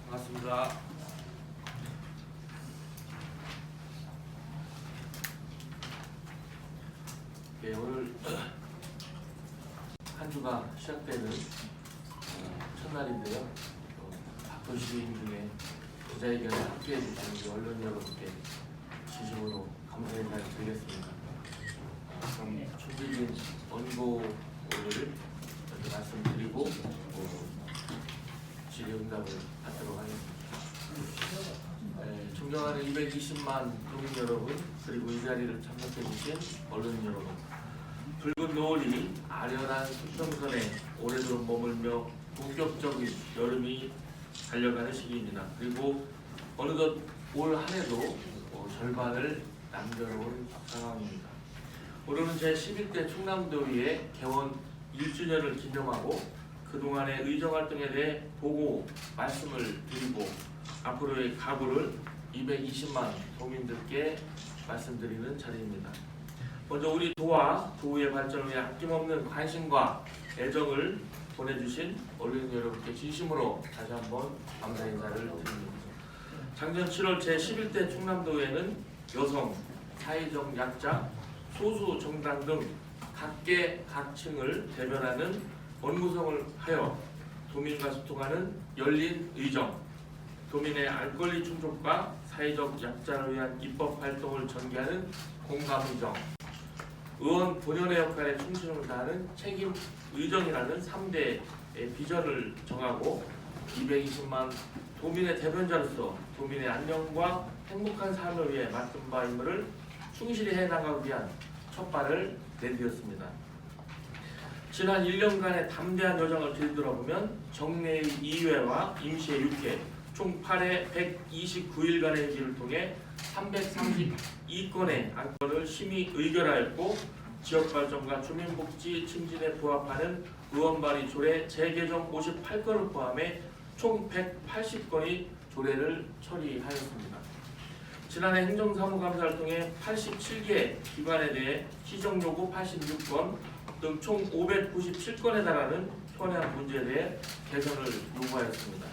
반갑습니다. 오늘 한 주가 시작되는 첫날인데요. 바쁜 시기인 중에 기자회견에 함께해 주신 언론 여러분께 진심으로 감사 인사를 드리겠습니다. 그럼 준비된 원고를 말씀드리고 질의응답을 받도록 하겠습니다. 존경하는 220만 국민 여러분, 그리고 이 자리를 참석해 주신 언론 여러분, 붉은 노을이 아련한 수평선에 오래도록 머물며 본격적인 여름이 달려가는 시기입니다. 그리고 어느덧 올 한 해도 절반을 남겨놓은 상황입니다. 오늘은 제11대 충남도의회 개원 1주년을 기념하고 그동안의 의정활동에 대해 보고 말씀을 드리고 앞으로의 각오를 220만 도민들께 말씀드리는 자리입니다. 먼저 우리 도와 도의 발전을 위해 아낌없는 관심과 애정을 보내주신 언론 여러분께 진심으로 다시 한번 감사 인사를 드립니다. 작년 7월 제11대 충남도회는 여성, 사회적 약자, 소수 정당 등 각계 각층을 대변하는 원구성을 하여 도민과 소통하는 열린 의정, 도민의 알 권리 충족과 사회적 약자를 위한 입법 활동을 전개하는 공감의정, 의원 본연의 역할에 충실을 다하는 책임 의정이라는 3대의 비전을 정하고 220만 도민의 대변자로서 도민의 안녕과 행복한 삶을 위해 맡은 바 임무를 충실히 해나가기 위한 첫발을 내디뎠습니다. 지난 1년간의 담대한 여정을 뒤돌아보면 정례의 2회와 임시의 6회, 총 8회 129일간의 회기를 통해 332건의 안건을 심의 의결하였고 지역발전과 주민복지 침진에 부합하는 의원발의 조례 재개정 58건을 포함해 총 180건의 조례를 처리하였습니다. 지난해 행정사무감사를 통해 87개 기관에 대해 시정요구 86건 등 총 597건에 달하는 현안 문제에 대해 개선을 요구하였습니다.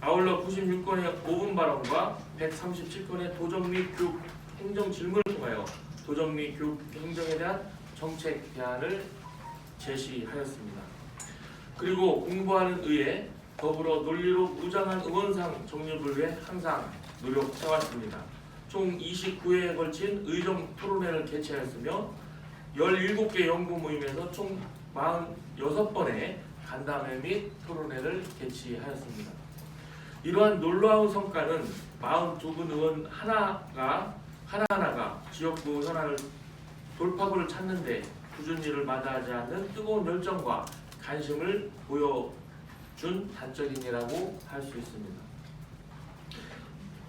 아울러 96건의 5분 발언과 137건의 도정 및 교육 행정 질문을 통하여 도정 및 교육 행정에 대한 정책 대안을 제시하였습니다. 그리고 공부하는 의회, 더불어 논리로 무장한 의원상 정립을 위해 항상 노력해왔습니다. 총 29회에 걸친 의정 토론회를 개최하였으며 17개 연구 모임에서 총 46번의 간담회 및 토론회를 개최하였습니다. 이러한 놀라운 성과는 42분 의원 하나하나가 지역구 현안을 돌파구를 찾는 데 굳은 일을 마다하지 않는 뜨거운 열정과 관심을 보여준 단적인이라고 할 수 있습니다.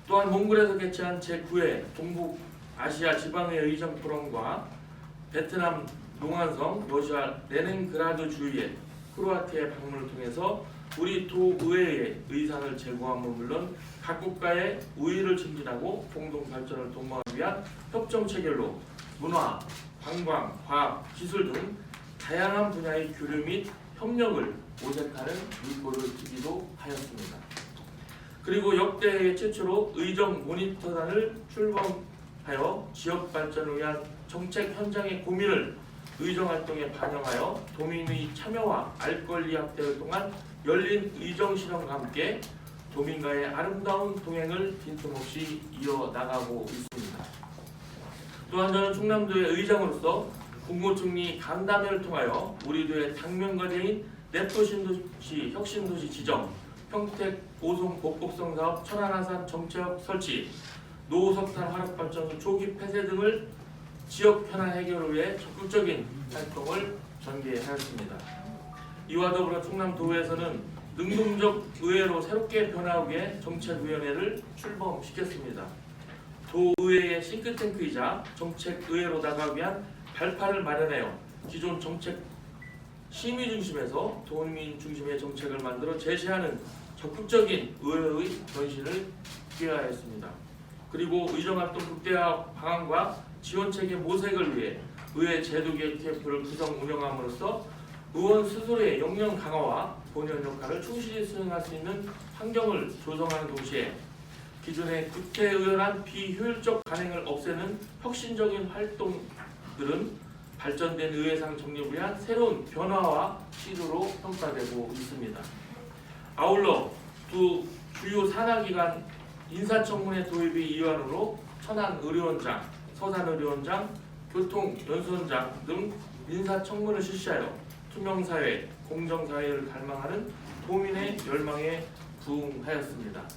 또한 몽골에서 개최한 제9회 동북아시아 지방의 의정 포럼과 베트남 농안성, 러시아 레닌그라드 주위의 크로아티아의 방문을 통해서 우리 도의회의 의상을 제고함은 물론 각 국가의 우위를 증진하고 공동 발전을 도모하기 위한 협정 체결로 문화, 관광, 과학, 기술 등 다양한 분야의 교류 및 협력을 모색하는 물꼬를 트기도 하였습니다. 그리고 역대 최초로 의정 모니터단을 출범하여 지역 발전을 위한 정책 현장의 고민을 의정활동에 반영하여 도민의 참여와 알 권리 확대를 통한 열린 의정 실험과 함께 도민과의 아름다운 동행을 빈틈없이 이어나가고 있습니다. 또한 저는 충남도의 의장으로서 국무총리 간담회를 통하여 우리 도의 당면과제인 냅도신도시 혁신도시 지정, 평택 오송 복곡성 사업 천안하산 정체역 설치, 노석탄 화력발전소 조기 폐쇄 등을 지역 현안 해결을 위해 적극적인 활동을 전개하였습니다. 이와 더불어 충남도에서는 능동적 의회로 새롭게 변화하기 위해 정책위원회를 출범시켰습니다. 도의회의 싱크탱크이자 정책의회로 나가기 위한 발판을 마련하여 기존 정책 심의 중심에서 도민 중심의 정책을 만들어 제시하는 적극적인 의회의 변신을 기하였습니다. 그리고 의정활동 극대화 방안과 지원체계 모색을 위해 의회 제도개혁 TF를 구성 운영함으로써 의원 스스로의 역량 강화와 본연 역할을 충실히 수행할 수 있는 환경을 조성하는 동시에 기존의 국회의원한 비효율적 관행을 없애는 혁신적인 활동들은 발전된 의회상 정립을 위한 새로운 변화와 시도로 평가되고 있습니다. 아울러 두 주요 산하기관 인사청문회 도입의 이완으로 천안의료원장, 서산의료원장, 교통연수원장 등 인사청문을 실시하여 투명사회, 공정사회를 갈망하는 도민의 열망에 부응하였습니다.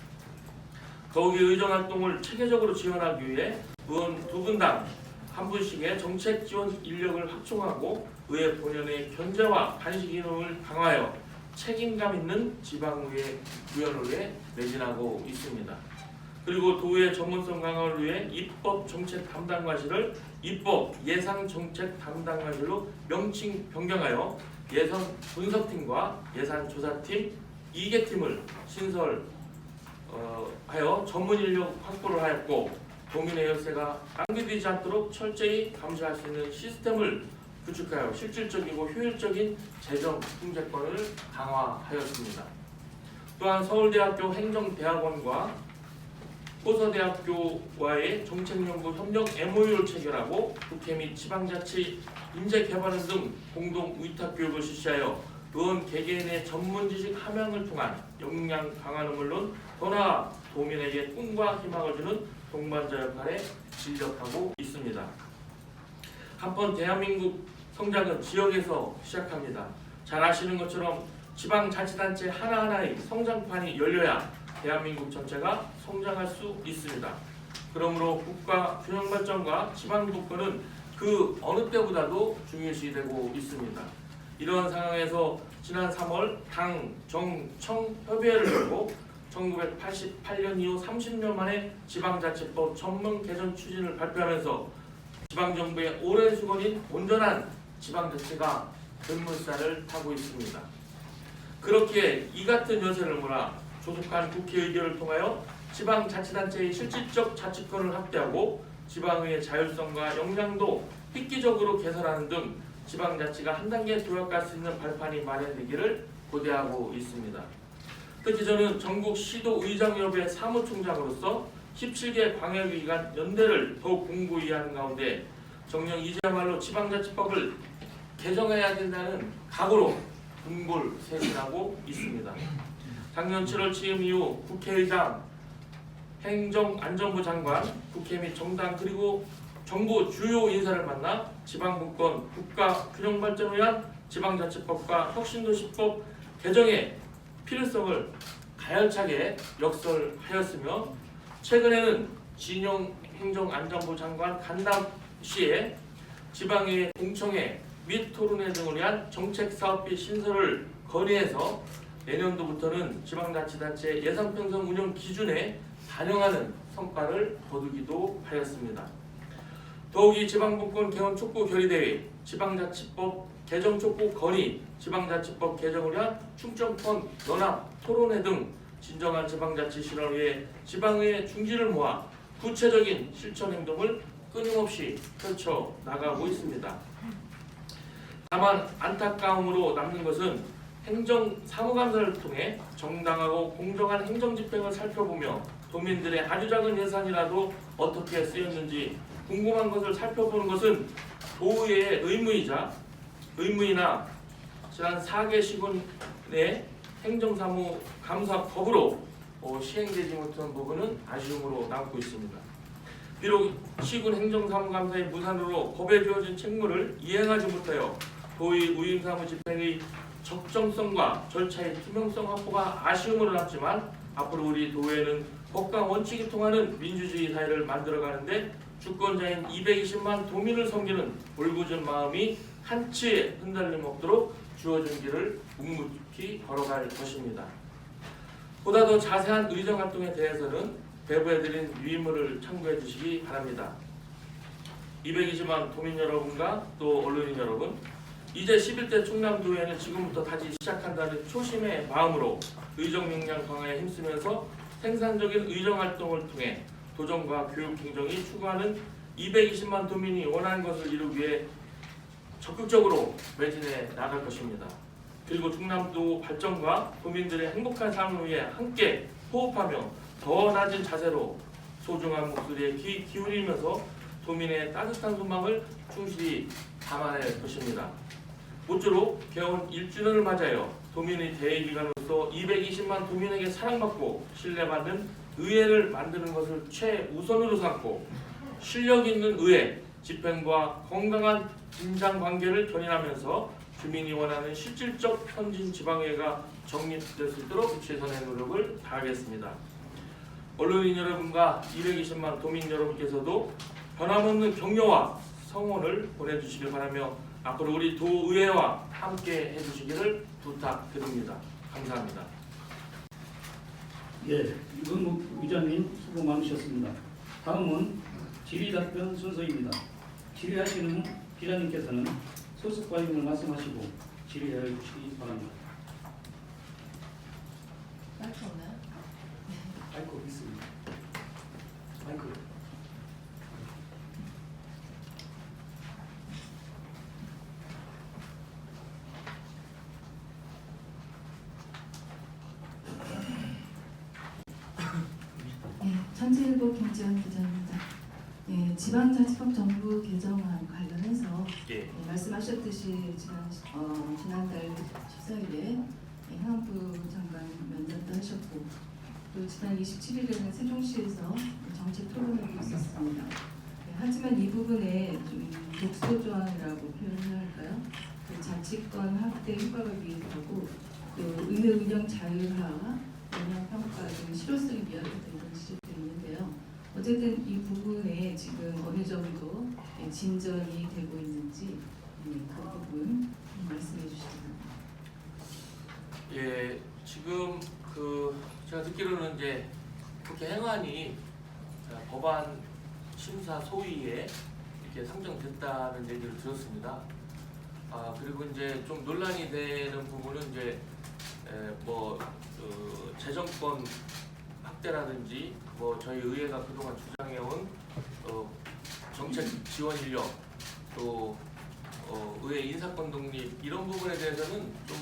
더욱이 의정활동을 체계적으로 지원하기 위해 의원 두 분당 한 분씩의 정책 지원 인력을 확충하고 의회 본연의 견제와 관시 기능을 강화하여 책임감 있는 지방의회 위원회에 매진하고 있습니다. 그리고 도의회 전문성 강화를 위해 입법 정책 담당과실을 입법 예산 정책 담당과실로 명칭 변경하여 예산 분석팀과 예산 조사팀 2개 팀을 신설하여 전문 인력 확보를 하였고 도민의 열세가 낭비되지 않도록 철저히 감시할 수 있는 시스템을 구축하여 실질적이고 효율적인 재정 통제권을 강화하였습니다. 또한 서울대학교 행정대학원과 호서대학교와의 정책연구 협력 MOU를 체결하고 국회 및 지방자치 인재개발원 등 공동 위탁교육을 실시하여 의원 개개인의 전문지식 함양을 통한 역량 강화는 물론 더 나아 도민에게 꿈과 희망을 주는 동반자 역할에 진력하고 있습니다. 한편 대한민국 성장은 지역에서 시작합니다. 잘 아시는 것처럼 지방자치단체 하나하나의 성장판이 열려야 대한민국 전체가 성장할 수 있습니다. 그러므로 국가 균형발전과 지방분권은 그 어느 때보다도 중요시되고 있습니다. 이러한 상황에서 지난 3월 당, 정, 청 협의회를 열고 1988년 이후 30년 만에 지방자치법 전면 개정 추진을 발표하면서 지방정부의 오랜 수건인 온전한 지방자치가 급물살을 타고 있습니다. 그렇기에 이 같은 여세를 몰아 조속한 국회 의결을 통하여 지방자치단체의 실질적 자치권을 확대하고 지방의 자율성과 역량도 획기적으로 개선하는 등 지방자치가 한 단계 도약할 수 있는 발판이 마련되기를 고대하고 있습니다. 특히 저는 전국 시도의장협의 사무총장으로서 17개 광역기관 연대를 더욱 공고히 하는 가운데 정녕 이제야말로 지방자치법을 개정해야 된다는 각오로 분골쇄신하고 있습니다. 작년 7월 취임 이후 국회의장, 행정안전부 장관, 국회 및 정당 그리고 정부 주요 인사를 만나 지방분권, 국가균형발전을 위한 지방자치법과 혁신도시법 개정의 필요성을 가열차게 역설하였으며 최근에는 진영 행정안전부 장관 간담 시에 지방의 공청회 및 토론회 등을 위한 정책사업비 신설을 건의해서 내년도부터는 지방자치단체 예산 편성 운영 기준에 반영하는 성과를 거두기도 하였습니다. 더욱이 지방분권 개헌 촉구 결의대회, 지방자치법 개정 촉구 건의, 지방자치법 개정을 위한 충청권 연합 토론회 등 진정한 지방자치 실현을 위해 지방의 중지를 모아 구체적인 실천 행동을 끊임없이 펼쳐 나가고 있습니다. 다만 안타까움으로 남는 것은 행정사무감사를 통해 정당하고 공정한 행정집행을 살펴보며 도민들의 아주 작은 예산이라도 어떻게 쓰였는지 궁금한 것을 살펴보는 것은 도의회의 의무이나 지난 4개 시군의 행정사무감사법으로 시행되지 못한 부분은 아쉬움으로 남고 있습니다. 비록 시군 행정사무감사의 무산으로 법에 주어진 책무를 이행하지 못하여 도의 우임사무 집행의 적정성과 절차의 투명성 확보가 아쉬움으로 남지만 앞으로 우리 도의회는 법과 원칙이 통하는 민주주의 사회를 만들어가는데 주권자인 220만 도민을 섬기는 울부짖은 마음이 한치의 흔들림 없도록 주어진 길을 묵묵히 걸어갈 것입니다. 보다 더 자세한 의정활동에 대해서는 배부해드린 유인물을 참고해 주시기 바랍니다. 220만 도민 여러분과 또 언론인 여러분, 이제 11대 충남도의회는 지금부터 다시 시작한다는 초심의 마음으로 의정 역량 강화에 힘쓰면서 생산적인 의정활동을 통해 도정과 교육 행정이 추구하는 220만 도민이 원하는 것을 이루기 위해 적극적으로 매진해 나갈 것입니다. 그리고 충남도 발전과 도민들의 행복한 삶을 위해 함께 호흡하며 더 낮은 자세로 소중한 목소리에 귀 기울이면서 도민의 따뜻한 소망을 충실히 담아낼 것입니다. 모쪼록 개원 1주년을 맞아요. 도민의 대의기관으로서 220만 도민에게 사랑받고 신뢰받는 의회를 만드는 것을 최우선으로 삼고 실력 있는 의회, 집행과 건강한 긴장관계를 견인하면서 주민이 원하는 실질적 현진 지방의회가 정립될 수 있도록 최선의 노력을 다하겠습니다. 언론인 여러분과 220만 도민 여러분께서도 변함없는 격려와 성원을 보내주시길 바라며 앞으로 우리 도의회와 함께 해주시기를 부탁드립니다. 감사합니다. 예, 이건묵 의장님 수고 많으셨습니다. 다음은 질의답변 순서입니다. 질의하시는 기자님께서는 소속 과정을 말씀하시고 질의해 주시기 바랍니다. 마이크 없나요? 마이크 있습니다. 마이크. 천재일보 김지연 기자입니다. 지방자치법 정부 개정안 관련해서 말씀하셨듯이 지난달 14일에 행안부 장관 면접도 하셨고 또 지난 27일에는 세종시에서 정책 토론회도 있었습니다. 하지만 이 부분에 좀 독소 조항이라고 표현해야 할까요? 그 자치권 확대 효과를 위해서고 또 의회 운영 자율화, 영향 평가 등 실효성이 미약했다 이런 지적들이 있는데요. 어쨌든 이 부분에 지금 어느 정도 진전이 되고 있는지 그 부분 말씀해 주시기 바랍니다. 예, 지금 제가 듣기로는 이제 국회 행안이 법안 심사 소위에 이렇게 상정됐다는 얘기를 들었습니다. 그리고 이제 좀 논란이 되는 부분은 이제 재정권 확대라든지 저희 의회가 그동안 주장해온 정책 지원 인력 또 의회 인사권 독립 이런 부분에 대해서는 좀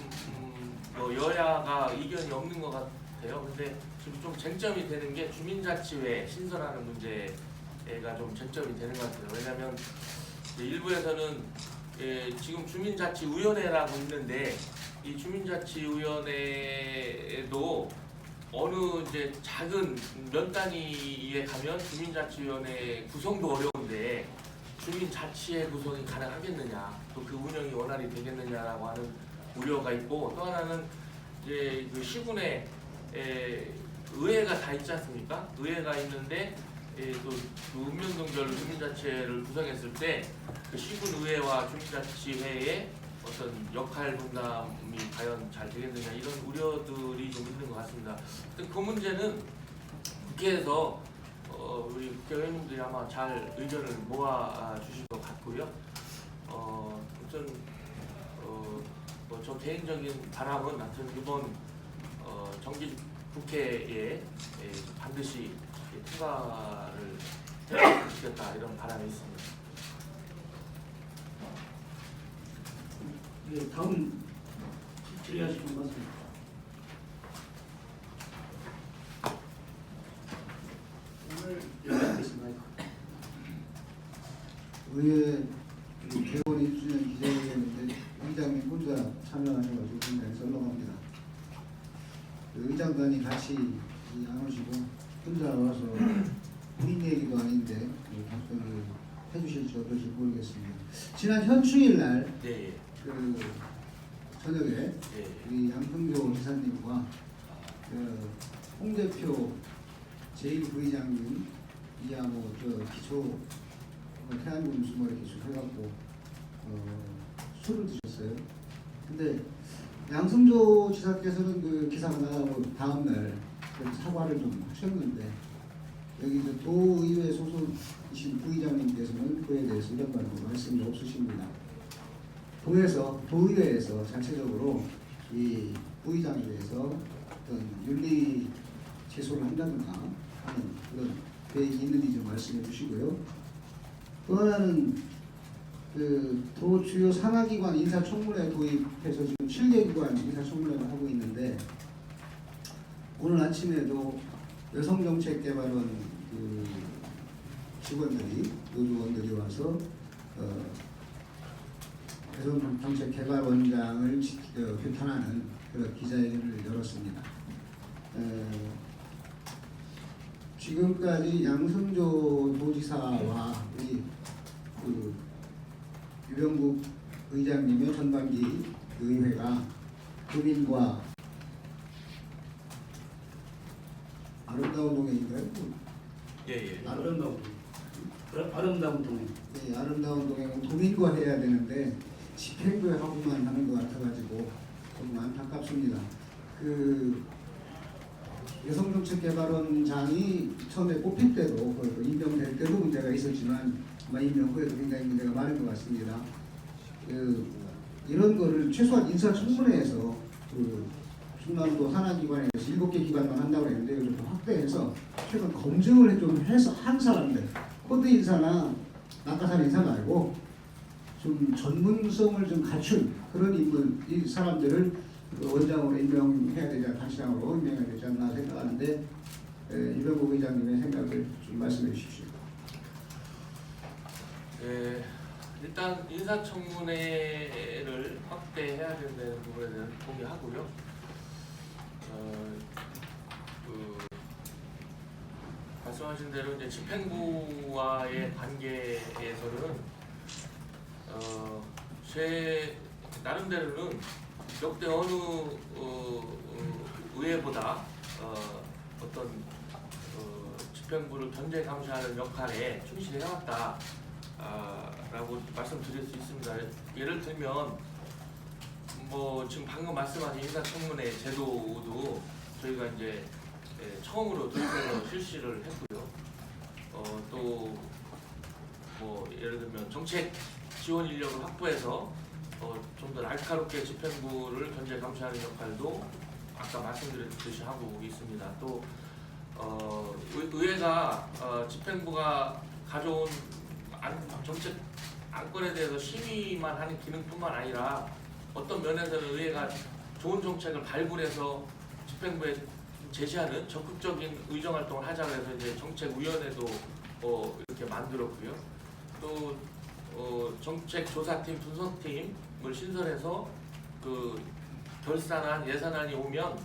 여야가 이견이 없는 것 같아요. 근데 지금 좀 쟁점이 되는 게 주민자치회 신설하는 문제가 좀 쟁점이 되는 것 같아요. 왜냐하면 일부에서는 지금 주민자치위원회라고 있는데 이 주민자치위원회도 어느 이제 작은 면 단위에 가면 주민자치위원회 구성도 어려운데 주민자치회 구성이 가능하겠느냐, 또 그 운영이 원활히 되겠느냐라고 하는 우려가 있고, 또 하나는 이제 그 시군에 의회가 다 있지 않습니까? 의회가 있는데 또 읍면동별 주민자치회를 구성했을 때 그 시군 의회와 주민자치회의 어떤 역할 분담이 과연 잘 되겠느냐 이런 우려들이 좀 있는 것 같습니다. 그 문제는 국회에서 우리 국회의원님들이 아마 잘 의견을 모아 주실 것 같고요. 아무튼 저 개인적인 바람은 하여튼 이번 정기 국회에 반드시 통과를 시켰다 이런 바람이 있습니다. 예, 다음 질의하실 분 맞습니다. 오늘 연락드리겠습니다. 의회 개원 1주년 기자회견인데 의장님 혼자 참여하셔가지고 굉장히 썰렁합니다. 의장단이 같이 안 오시고 혼자 와서 본인 얘기도 아닌데 답변을 해주실지 어떨지 모르겠습니다. 지난 현충일 날 그 저녁에 우리 양승조 지사님과 홍 대표 제1부의장님 이하 기초 태안군수머리 기술해갖고 술을 드셨어요. 근데 양승조 지사께서는 그 기사가 나가고 다음날 사과를 좀 하셨는데 여기 이제 도의회 소속이신 부의장님께서는 그에 대해서 이런 말씀이 없으십니다. 도의회에서 자체적으로 이 부의장에 대해서 어떤 윤리 제소를 한다든가 하는 그런 계획이 있는지 좀 말씀해 주시고요. 또 하나는 도 주요 산하기관 인사청문회 도입해서 지금 7개 기관 인사청문회를 하고 있는데 오늘 아침에도 여성정책개발원 직원들이 노조원들이 와서 여성정책개발원장을 규탄하는 그런 기자회견을 열었습니다. 지금까지 양승조 도지사와 우리 유병국 의장님의 전반기 의회가 도민과 아름다운 동행인가요? 예. 아름다운 동행. 네, 아름다운 동행은 도민과 해야 되는데 집행부하고만 하는 것 같아가지고 좀 안타깝습니다. 여성정책개발원장이 처음에 뽑힐 때도 임명될 때도 문제가 있었지만 아마 임명 후에도 굉장히 문제가 많은 것 같습니다. 이런 거를 최소한 인사청문회에서 충남도 산하기관에서 7개 기관만 한다고 했는데 이걸 좀 확대해서 최소한 검증을 좀 해서 한 사람들 코드 인사나 낙하산 인사 말고 좀 전문성을 좀 갖춘 그런 인물 이 사람들을 원장으로 임명해야 되지 않나 단시장으로 임명해야 되지 않나 생각하는데 유병국 의장님의 생각을 좀 말씀해 주십시오. 일단 인사청문회를 확대해야 된다는 부분에 대해서 동의하고요. 말씀하신 대로 이제 집행부와의 관계에서는 제 나름대로는 역대 어느 의회보다 어떤 집행부를 견제 감시하는 역할에 충실히 해왔다. 라고 말씀드릴 수 있습니다. 예를 들면 지금 방금 말씀하신 인사청문회 제도도 저희가 이제 처음으로 도입해서 실시를 했고요. 또 예를 들면 정책 지원 인력을 확보해서 좀 더 날카롭게 집행부를 견제 감시하는 역할도 아까 말씀드렸듯이 하고 있습니다. 또 의회가 집행부가 가져온 정책 안건에 대해서 심의만 하는 기능뿐만 아니라 어떤 면에서는 의회가 좋은 정책을 발굴해서 집행부에 제시하는 적극적인 의정 활동을 하자고 해서 이제 정책위원회도 이렇게 만들었고요. 또 정책조사팀, 분석팀을 신설해서 결산안, 예산안이 오면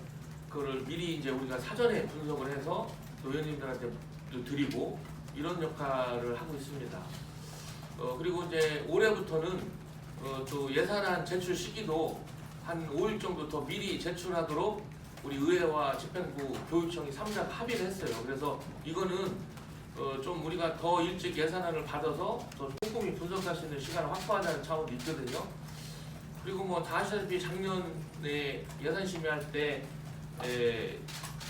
그거를 미리 이제 우리가 사전에 분석을 해서 의원님들한테 드리고 이런 역할을 하고 있습니다. 그리고 이제 올해부터는 또 예산안 제출 시기도 한 5일 정도 더 미리 제출하도록 우리 의회와 집행부 교육청이 3자 합의를 했어요. 그래서 이거는 좀 우리가 더 일찍 예산안을 받아서 더 꼼꼼히 분석할 수 있는 시간을 확보하자는 차원도 있거든요. 그리고 다 아시다시피 작년에 예산 심의할 때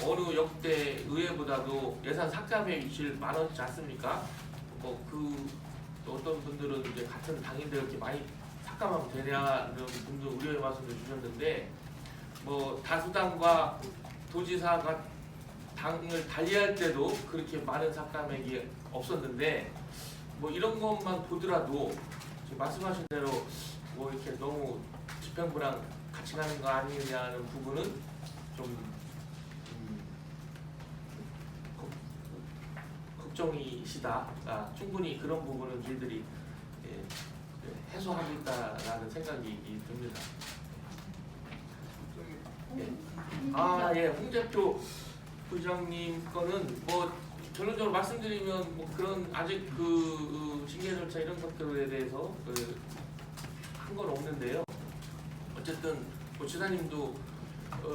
어느 역대 의회보다도 예산 삭감의 위치를 많았지 않습니까? 어떤 분들은 이제 같은 당인들 이렇게 많이 삭감하면 되냐는 분도 우려의 말씀을 주셨는데 다수당과 도지사가 당을 달리할 때도 그렇게 많은 삭감액이 없었는데 이런 것만 보더라도 지금 말씀하신 대로 이렇게 너무 집행부랑 같이 가는 거 아니냐는 부분은 좀 걱정이시다. 충분히 그런 부분은 저희들이 해소하고 있다라는 생각이 듭니다. 홍대표 부장님 거는 결론적으로 말씀드리면 그런 아직 징계 절차 이런 것들에 대해서 한 건 없는데요. 어쨌든 지사님도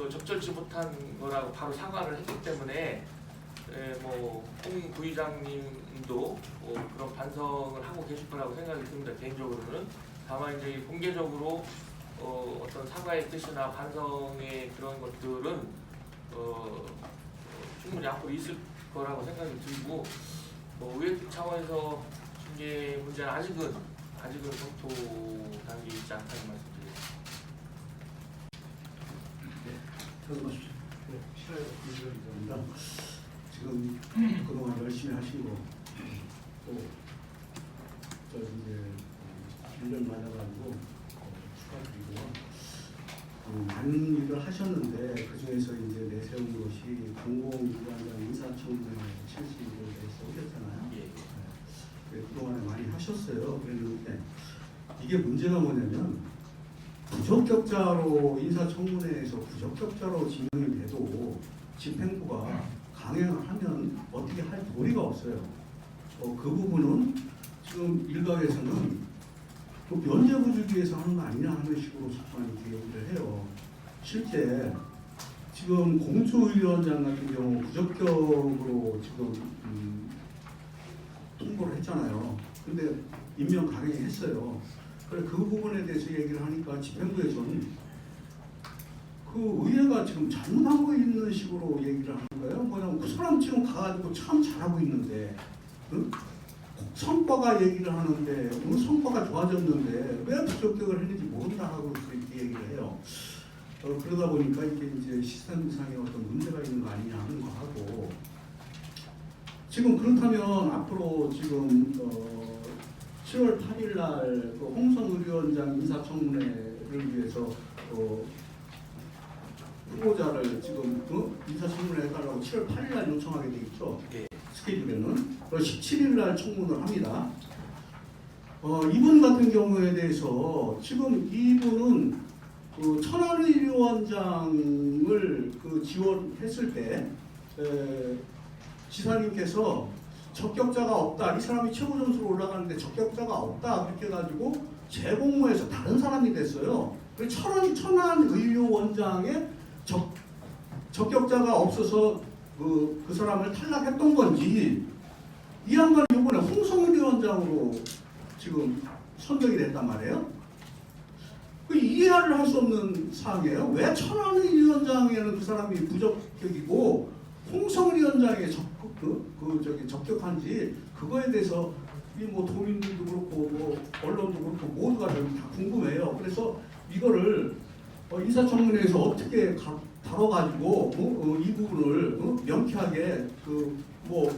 적절치 못한 거라고 바로 사과를 했기 때문에 홍 부의장님도 그런 반성을 하고 계실 거라고 생각이 듭니다. 개인적으로는. 다만 이제 공개적으로 어떤 사과의 뜻이나 반성의 그런 것들은 충분히 앞으로 있을 거라고 생각이 들고 의회 차원에서 징계 문제는 아직은 검토 단계에 있지 않다는 말씀드립니다. 들어가십시오. 지금 그동안 열심히 하시고 또 이제 1년 맞아가지고 축하드리고요. 많은 일을 하셨는데 그 중에서 이제 내세운 것이 공공기관장 인사청문회 70일을 내서 오셨잖아요. 네, 그동안에 많이 하셨어요. 그랬는데 이게 문제가 뭐냐면 부적격자로 인사청문회에서 부적격자로 지명이 돼도 집행부가 강행을 하면 어떻게 할 도리가 없어요. 그 부분은 지금 일각에서는 또 면죄부 주기 위해서 하는 거 아니냐 하는 식으로 자꾸 이렇게 얘기를 해요. 실제 지금 공수위원장 같은 경우 부적격으로 지금 통보를 했잖아요. 근데 임명 강행했어요. 그래 그 부분에 대해서 얘기를 하니까 집행부에서는 그 의회가 지금 잘못한 거 있는 식으로 얘기를 하는 거예요. 뭐냐면 그 사람 지금 가가지고 참 잘하고 있는데 응? 성과가 얘기를 하는데 성과가 좋아졌는데 왜 부적격을 했는지 모른다 하고 그렇게 얘기를 해요. 그러다 보니까 이게 이제 시스템상의 어떤 문제가 있는 거 아니냐 하는 거 하고 지금 그렇다면 앞으로 지금 7월 8일 날 그 홍성 의료원장 인사청문회를 위해서 후보자를 지금 인사청문회 해달라고 7월 8일 날 요청하게 돼 있죠. 스케줄에는 17일 날 청문을 합니다. 이분 같은 경우에 대해서 지금 이분은 그 천안의료원장을 그 지원했을 때 지사님께서 적격자가 없다. 이 사람이 최고 점수로 올라가는데 적격자가 없다. 그렇게 해가지고 재공모해서 다른 사람이 됐어요. 천안의료원장의 적격자가 없어서 그 사람을 탈락했던 건지 이 양반이 이번에 홍성의료원장으로 지금 선정이 됐단 말이에요. 이해를 할 수 없는 사항이에요. 왜 천안의료원장에는 그 사람이 부적격이고 홍성의료원장에 적격한지 그거에 대해서 뭐 도민들도 그렇고 뭐 언론도 그렇고 모두가 다 궁금해요. 그래서 이거를 인사청문회에서 어떻게 다뤄가지고 이 부분을 명쾌하게 뭐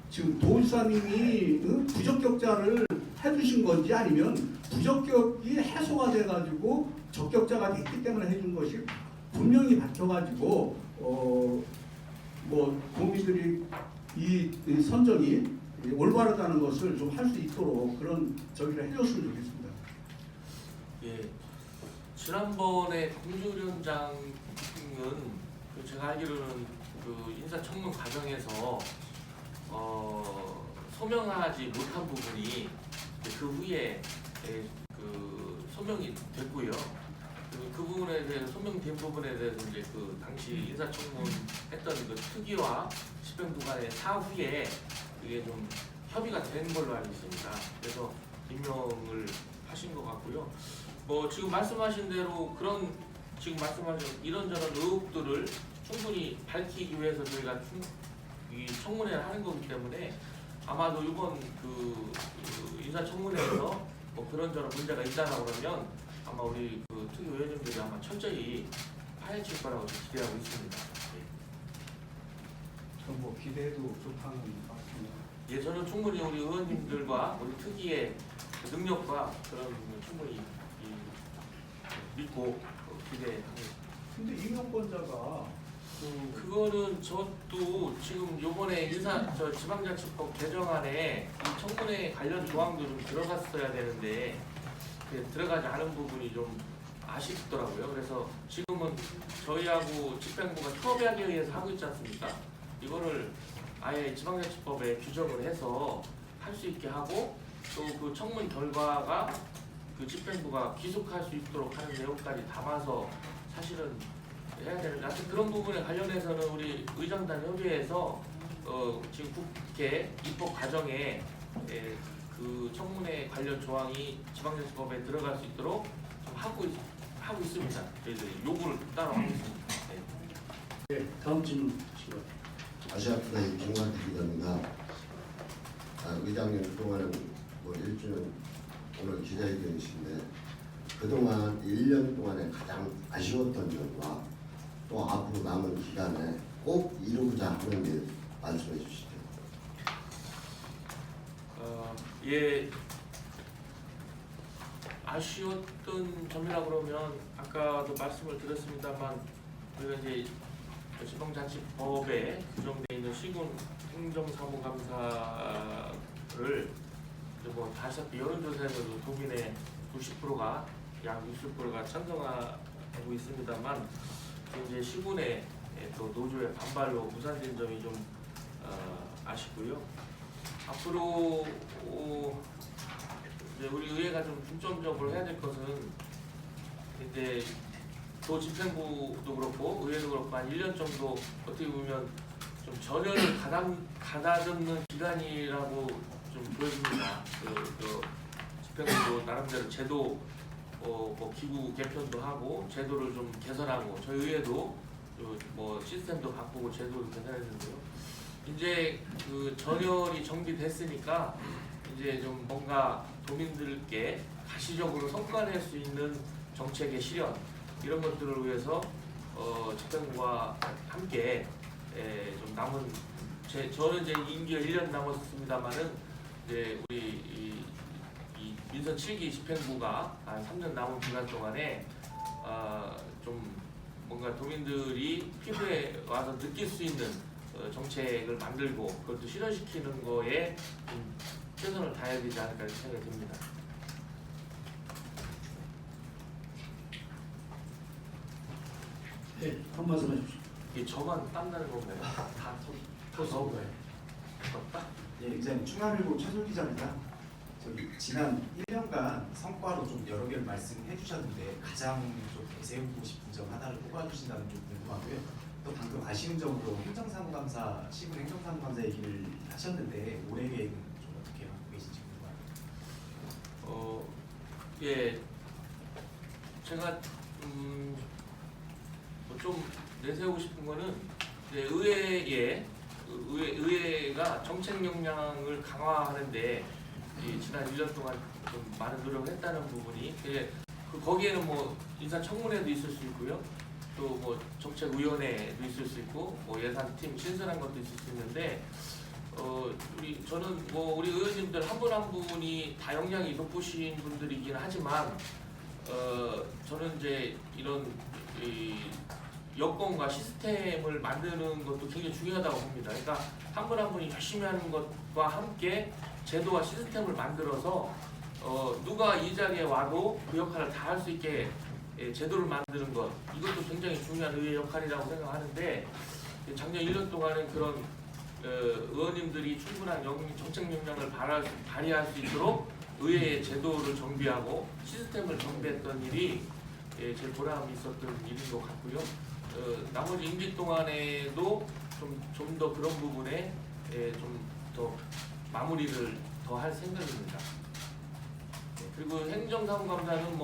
지금 도지사님이 부적격자를 해주신 건지 아니면 부적격이 해소가 돼가지고 적격자가 됐기 때문에 해준 것이 분명히 밝혀가지고 뭐 도민들이 이 선정이 올바르다는 것을 좀 할 수 있도록 그런 저기를 해줬으면 좋겠습니다. 예, 지난번에 공수위원장은 제가 알기로는 그 인사청문 과정에서 소명하지 못한 부분이 그 후에 그 소명이 됐고요. 그 부분에 대해서 소명된 부분에 대해서 이제 그 당시 인사청문했던 그 특위와 집행부 간의 사후에 이게 좀 협의가 된 걸로 알고 있습니다. 그래서 임명을 하신 것 같고요. 뭐 지금 말씀하신 대로 그런 지금 말씀하신 이런저런 의혹들을 충분히 밝히기 위해서 저희가 이 청문회를 하는 거기 때문에 아마도 이번 그 인사청문회에서 뭐 그런저런 문제가 있다라고 그러면 아마 우리 그 특위 의원님들이 아마 철저히 파헤칠 거라고 기대하고 있습니다. 뭐 기대해도 좋다는 말씀입니다. 예, 저는 충분히 우리 의원님들과 우리 특위의 능력과 그런 충분히 믿고 기대합니다. 근데 임명권자가 그거는 저도 지금 요번에 지방자치법 개정안에 이 청문회 관련 조항도 좀 들어갔어야 되는데 들어가지 않은 부분이 좀 아쉽더라고요. 그래서 지금은 저희하고 집행부가 협의하기 위해서 하고 있지 않습니까? 이거를 아예 지방자치법에 규정을 해서 할 수 있게 하고 또 그 청문 결과가 그 집행부가 귀속할 수 있도록 하는 내용까지 담아서 사실은 해야 되는데 하여튼 그런 부분에 관련해서는 우리 의장단 협의회에서 지금 국회 입법 과정에 그 청문회 관련 조항이 지방자치법에 들어갈 수 있도록 좀 하고 있습니다. 저희들이 요구를 따라하고 있습니다. 네, 다음 질문 주시죠. 아시아투데이 김관태 기자입니다. 의장님 그동안에 뭐 1주년 오늘 기자회견이신데 그동안 1년 동안에 가장 아쉬웠던 점과 또 앞으로 남은 기간에 꼭 이루고자 하는 일 말씀해 주시죠. 예, 아쉬웠던 점이라 그러면 아까도 말씀을 드렸습니다만 우리가 이제 지방자치법에 규정되어 있는 시군 행정사무감사를 뭐 다시피 여론조사에서도 도민의 90%가 약 60%가 찬성하고 있습니다만 이제 시군의 또 노조의 반발로 무산된 점이 좀 아쉽고요. 앞으로 이제 우리 의회가 좀 중점적으로 해야 될 것은 이제 도 집행부도 그렇고 의회도 그렇고 한 1년 정도 어떻게 보면 좀 전열을 가다듬는 기간이라고 좀 보여집니다. 그 집행부도 나름대로 제도 뭐 기구 개편도 하고 제도를 좀 개선하고 저희 의회도 뭐 시스템도 바꾸고 제도도 개선했는데요. 이제 그 전열이 정비됐으니까 이제 좀 뭔가 도민들께 가시적으로 성과낼 수 있는 정책의 실현 이런 것들을 위해서 집행부와 함께 좀 남은 저는 이제 임기가 1년 남았습니다만은 이제 우리 이 민선 7기 집행부가 한 3년 남은 기간 동안에 좀 뭔가 도민들이 피부에 와서 느낄 수 있는 정책을 만들고 그것도 실현시키는 거에 좀 최선을 다해야 되지 않을까 생각이 듭니다. 네, 한 말씀 해주십시오. 이게 저만 땀나는 건가요? 다 터서 덥다? 예, 이제 중앙일보 최솔 기자입니다. 저기 지난 1년간 성과로 좀 여러 개를 말씀해 주셨는데 가장 좀 내세우고 싶은 점 하나를 뽑아주신다면 좀 궁금하고요. 또 방금 아쉬운 점으로 행정사무감사, 시군 행정사무감사 얘기를 하셨는데 올해 계획은 좀 어떻게 하고 계신지 궁금합니다. 예, 제가 좀 내세우고 싶은 거는 이제 의회가 정책 역량을 강화하는데 지난 1년 동안 좀 많은 노력을 했다는 부분이 거기에는 뭐 인사청문회도 있을 수 있고요, 또 뭐 정책위원회도 있을 수 있고 뭐 예산팀 신설한 것도 있을 수 있는데 저는 뭐 우리 의원님들 한 분 한 분이 다 역량이 높으신 분들이긴 하지만 저는 이제 이런 여건과 시스템을 만드는 것도 굉장히 중요하다고 봅니다. 그러니까 한 분 한 분이 열심히 하는 것과 함께 제도와 시스템을 만들어서 누가 이 자리에 와도 그 역할을 다 할 수 있게 제도를 만드는 것, 이것도 굉장히 중요한 의회 역할이라고 생각하는데 작년 1년 동안은 그런 의원님들이 충분한 정책 역량을 발휘할 수 있도록 의회의 제도를 정비하고 시스템을 정비했던 일이 제일 보람이 있었던 일인 것 같고요. 나머지 임기 동안에도 좀 더 그런 부분에 좀 더 마무리를 더 할 생각입니다. 그리고 행정사무감사는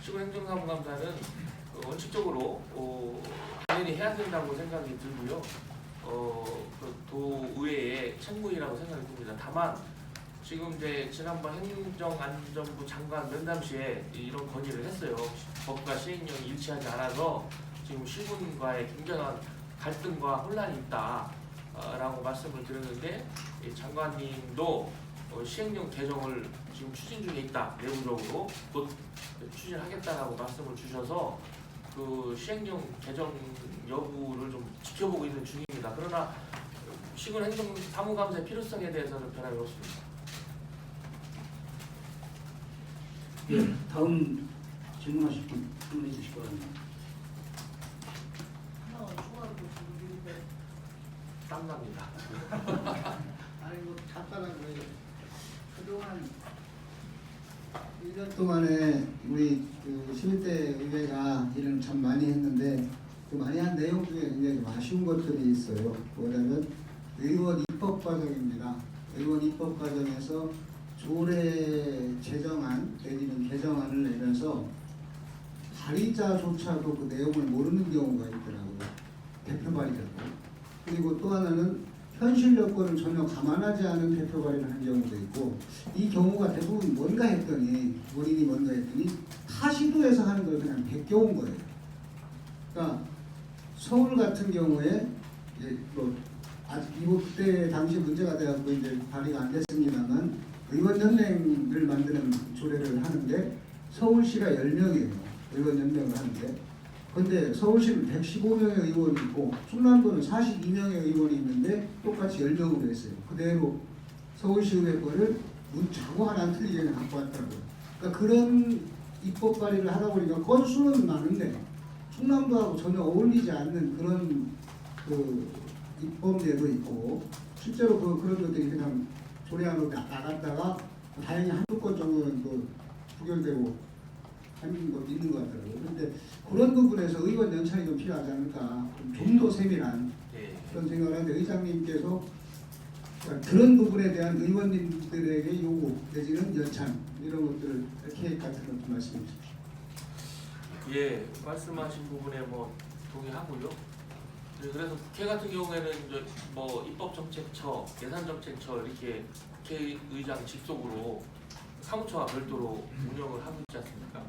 시군 행정사무감사는 원칙적으로 당연히 해야 된다고 생각이 들고요. 그 도의회의 책무이라고 생각이 듭니다. 다만 지금 이제 지난번 행정안전부 장관 면담 시에 이런 건의를 했어요. 법과 시행령이 일치하지 않아서 지금 시군과의 굉장한 갈등과 혼란이 있다라고 말씀을 드렸는데 장관님도 시행령 개정을 지금 추진 중에 있다, 내부적으로 곧 추진하겠다라고 말씀을 주셔서 그 시행령 개정 여부를 좀 지켜보고 있는 중입니다. 그러나 시군 행정사무감사의 필요성에 대해서는 변함이 없습니다. 예, 다음 질문하실 분 질문해 주시기 바랍니다. 땀납니다. 아니 뭐 간단한 거예요. 그동안 1년 동안에 우리 그 11대 의회가 일을 참 많이 했는데 그 많이 한 내용 중에 굉장히 좀 아쉬운 것들이 있어요. 뭐냐면 의원 입법 과정입니다. 의원 입법 과정에서 조례 제정안 내지는 개정안을 내면서 발의자조차도 그 내용을 모르는 경우가 있더라고요. 대표 발의자도. 그리고 또 하나는 현실 여건을 전혀 감안하지 않은 대표 발의를 한 경우도 있고, 이 경우가 대부분 뭔가 했더니 본인이 뭔가 했더니 타시도에서 하는 걸 그냥 베껴온 거예요. 그러니까 서울 같은 경우에 이제 뭐 아직 그때 당시 문제가 돼갖고 이제 발의가 안 됐습니다만 의원연맹을 만드는 조례를 하는데 서울시가 10명이에요. 의원 연명을 하는데. 근데 서울시는 115명의 의원이 있고 충남도는 42명의 의원이 있는데 똑같이 10명으로 했어요. 그대로 서울시의회 거를 문 자고 하나 틀리게 그냥 갖고 왔더라고요. 그러니까 그런 입법 발의를 하다 보니까 건수는 많은데 충남도하고 전혀 어울리지 않는 그런 그 입법례도 있고 실제로 그런 것들이 그냥 조례안으로 나갔다가 다행히 한두 건 정도는 그 부결되고 하는 것도 있는 것 같더라고요. 그런데 그런 부분에서 의원 연찬이 좀 필요하지 않을까 좀 더 세밀한 예. 그런 생각을 하는데 의장님께서 그런 부분에 대한 의원님들에게 요구 내지는 연찬 이런 것들을 계획 같은 것 좀 말씀해 주십시오. 예, 말씀하신 부분에 뭐 동의하고요. 네, 그래서 국회 같은 경우에는 이제 뭐 입법정책처, 예산정책처 이렇게 국회의장 직속으로 사무처와 별도로 운영을 하고 있지 않습니까?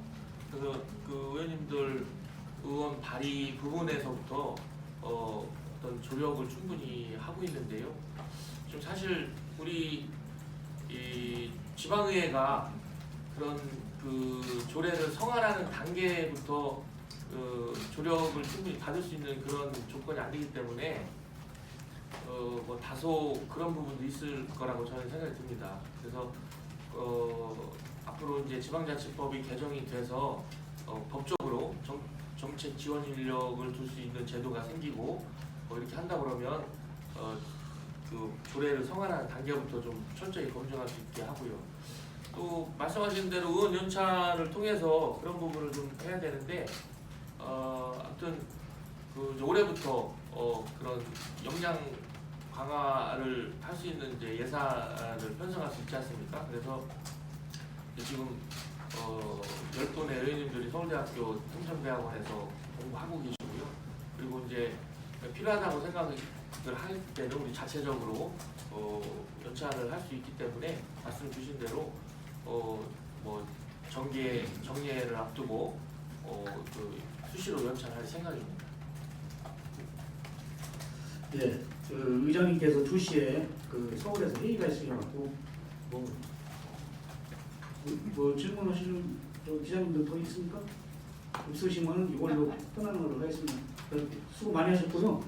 그래서 그 의원님들 의원 발의 부분에서부터 어떤 조력을 충분히 하고 있는데요. 좀 사실 우리 이 지방의회가 그런 그 조례를 성안하는 단계부터 그 조력을 충분히 받을 수 있는 그런 조건이 안 되기 때문에 뭐 다소 그런 부분도 있을 거라고 저는 생각이 듭니다. 그래서 앞으로 이제 지방자치법이 개정이 돼서 법적으로 정책 지원 인력을 둘 수 있는 제도가 생기고 이렇게 한다 그러면 그 조례를 성안하는 단계부터 좀 철저히 검증할 수 있게 하고요. 또 말씀하신 대로 의원 연찬을 통해서 그런 부분을 좀 해야 되는데 아무튼 그 이제 올해부터 그런 역량 강화를 할 수 있는 이제 예산을 편성할 수 있지 않습니까? 그래서 지금 10분의 의원님들이 서울대학교 통정대학원에서 공부하고 계시고요. 그리고 이제 필요하다고 생각을 할 때는 우리 자체적으로 연찬을 할 수 있기 때문에 말씀 주신 대로 뭐 정례를 앞두고 그 수시로 연찬할 생각입니다. 예, 그 의장님께서 2시에 그 서울에서 회의가 있으셔갖고 뭐 질문하시는 기자님들 더 있습니까? 없으시면 이걸로 끝나는 걸로 하겠습니다. 수고 많이 하셨고요.